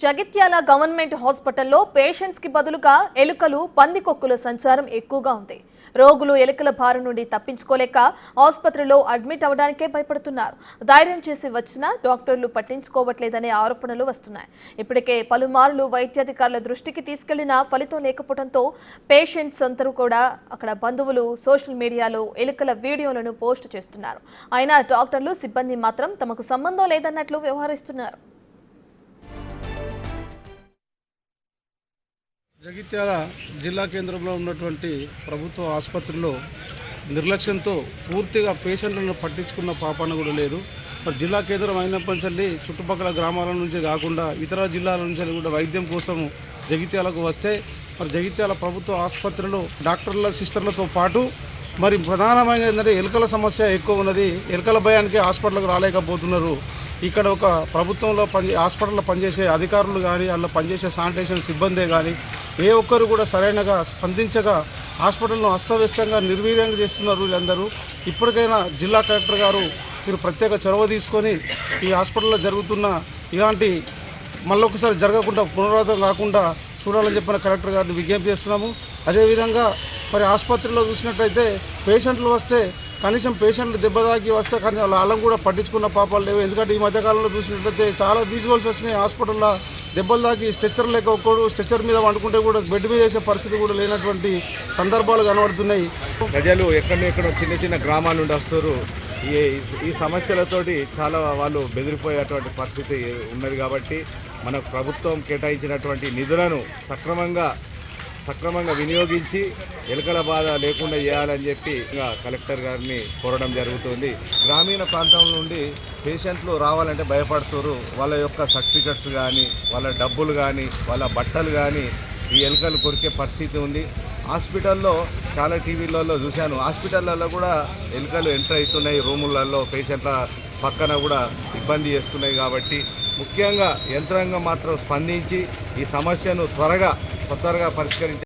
Jagtial government హాస్పిటల్లో patients కి బదులుగా ఎలుకలు పందికొక్కుల సంచారం ఎక్కువగా ఉంది. రోగులు ఎలుకల బారి నుండి తప్పించుకోలేక ఆసుపత్రిలో అడ్మిట్ అవడానికే భయపడుతున్నారు. ధైర్యం చేసి వచ్చినా డాక్టర్లు పట్టించుకోవట్లేదనే ఆరోపణలు వస్తున్నాయి. ఇప్పటికే పలుమార్లు వైద్యాధికారుల దృష్టికి తీసుకెళ్లినా ఫలితం లేకపోవడంతో పేషెంట్స్ అందరూ కూడా అక్కడ బంధువులు సోషల్ మీడియాలో ఎలుకల వీడియోలను పోస్ట్ చేస్తున్నారు. అయినా డాక్టర్లు సిబ్బంది మాత్రం తమకు సంబంధం లేదన్నట్లు వ్యవహరిస్తున్నారు. జగిత్యాల జిల్లా కేంద్రంలో ఉన్నటువంటి ప్రభుత్వ ఆసుపత్రిలో నిర్లక్ష్యంతో పూర్తిగా పేషెంట్లను పట్టించుకున్న పాపాన కూడా లేదు. మరి జిల్లా కేంద్రం అయినప్పటి చుట్టుపక్కల గ్రామాల నుంచి కాకుండా ఇతర జిల్లాల నుంచి కూడా వైద్యం కోసం జగిత్యాలకు వస్తే మరి జగిత్యాల ప్రభుత్వ ఆసుపత్రిలో డాక్టర్ల సిస్టర్లతో పాటు మరి ప్రధానమైన ఏంటంటే ఎలుకల సమస్య ఎక్కువ ఉన్నది. ఎలుకల భయానికి హాస్పిటల్కి రాలేకపోతున్నారు. ఇక్కడ ఒక ప్రభుత్వంలో హాస్పిటల్లో పనిచేసే అధికారులు కానీ అందులో పనిచేసే శానిటేషన్ సిబ్బందే కానీ ఏ ఒక్కరు కూడా సరైనగా స్పందించగా హాస్పిటల్ను అస్తవ్యస్తంగా నిర్వీర్యంగా చేస్తున్నారు వీళ్ళందరూ. ఇప్పటికైనా జిల్లా కలెక్టర్ గారు మీరు ప్రత్యేక చొరవ తీసుకొని ఈ హాస్పిటల్లో జరుగుతున్న ఇలాంటి మళ్ళొకసారి జరగకుండా పునరావృతం కాకుండా చూడాలని చెప్పిన కలెక్టర్ గారిని విజ్ఞప్తి చేస్తున్నాము. అదేవిధంగా మరి ఆసుపత్రిలో చూసినట్టయితే పేషెంట్లు వస్తే కనీసం పేషెంట్లు దెబ్బతాకి వస్తే కానీ వాళ్ళని కూడా పట్టించుకున్న పాపాలు లేవు. ఎందుకంటే ఈ మధ్యకాలంలో చూసినట్లయితే చాలా విజువల్స్ వచ్చినాయి. హాస్పిటల్లో దెబ్బలు తాకి స్ట్రెచ్చర్ లేక ఒక్కడు స్ట్రెచ్చర్ మీద వండుకుంటే కూడా బెడ్ మీద వేసే పరిస్థితి కూడా లేనటువంటి సందర్భాలు కనబడుతున్నాయి. ప్రజలు ఎక్కడెక్కడో చిన్న చిన్న గ్రామాల నుండి వస్తారు. ఈ సమస్యలతోటి చాలా వాళ్ళు బెదిరిపోయేటువంటి పరిస్థితి ఉన్నది. కాబట్టి మన ప్రభుత్వం కేటాయించినటువంటి నిధులను సక్రమంగా వినియోగించి ఎలుకల బాధ లేకుండా చేయాలని చెప్పి కలెక్టర్ గారిని కోరడం జరుగుతుంది. గ్రామీణ ప్రాంతం నుండి పేషెంట్లు రావాలంటే భయపడుతున్నారు. వాళ్ళ యొక్క సర్టిఫికెట్స్ కానీ వాళ్ళ డబ్బులు కానీ వాళ్ళ బట్టలు కానీ ఈ ఎలుకలు కొరికే పరిస్థితి ఉంది. హాస్పిటల్లో చాలా టీవీలలో చూశాను. హాస్పిటళ్ళల్లో కూడా ఎలుకలు ఎంటర్ అవుతున్నాయి. రూములలో పేషెంట్ల పక్కన కూడా ఇబ్బంది చేస్తున్నాయి. కాబట్టి ముఖ్యంగా యంత్రాంగం మాత్రం స్పందించి ఈ సమస్యను త్వరగా పరిష్కరించారు.